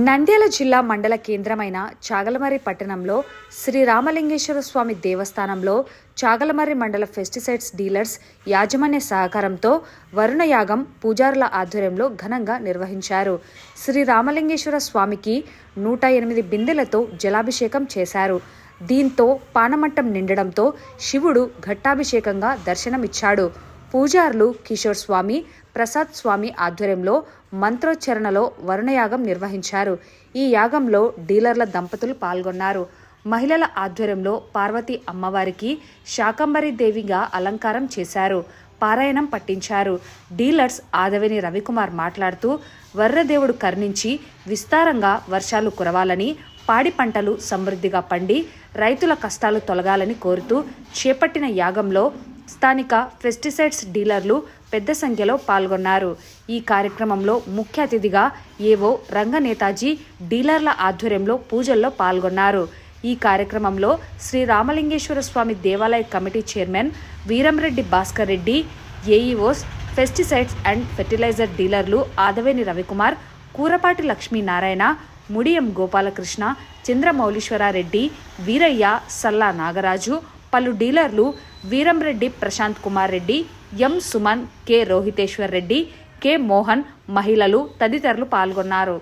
నంద్యాల జిల్లా మండల కేంద్రమైన చాగలమర్రి పట్టణంలో శ్రీ రామలింగేశ్వర స్వామి దేవస్థానంలో చాగలమర్రి మండల పెస్టిసైడ్స్ డీలర్స్ యాజమాన్య సహకారంతో వరుణయాగం పూజారుల ఆధ్వర్యంలో ఘనంగా నిర్వహించారు. శ్రీ రామలింగేశ్వర స్వామికి 108 బిందెలతో జలాభిషేకం చేశారు. దీంతో పానమట్టం నిండడంతో శివుడు ఘట్టాభిషేకంగా దర్శనమిచ్చాడు. పూజారులు కిషోర్ స్వామి, ప్రసాద్ స్వామి ఆధ్వర్యంలో మంత్రోచ్చరణలో వరుణయాగం నిర్వహించారు. ఈ యాగంలో డీలర్ల దంపతులు పాల్గొన్నారు. మహిళల ఆధ్వర్యంలో పార్వతీ అమ్మవారికి శాకంబరి దేవిగా అలంకారం చేశారు. పారాయణం పట్టించారు. డీలర్స్ ఆదవేని రవికుమార్ మాట్లాడుతూ వర్రదేవుడు కరుణించి విస్తారంగా వర్షాలు కురవాలని, పాడి పంటలు సమృద్ధిగా పండి రైతుల కష్టాలు తొలగాలని కోరుతూ చేపట్టిన యాగంలో స్థానిక పెస్టిసైడ్స్ డీలర్లు పెద్ద సంఖ్యలో పాల్గొన్నారు. ఈ కార్యక్రమంలో ముఖ్య అతిథిగా ఏవో రంగనేతాజీ డీలర్ల ఆధ్వర్యంలో పూజల్లో పాల్గొన్నారు. ఈ కార్యక్రమంలో శ్రీ రామలింగేశ్వర స్వామి దేవాలయ committee chairman Veeramreddy Bhaskar Reddy, AEOs, pesticides and fertiliser డీలర్లు ఆదవేని రవికుమార్, కూరపాటి లక్ష్మీనారాయణ, ముడియం గోపాలకృష్ణ, చంద్రమౌళీశ్వరారెడ్డి, వీరయ్య, సల్లా నాగరాజు, పలు డీలర్లు వీరంరెడ్డి ప్రశాంత్ కుమార్ రెడ్డి, ఎం సుమన్, కె రోహితేశ్వర్ రెడ్డి, కె మోహన్, మహిళలు తదితరులు పాల్గొన్నారు.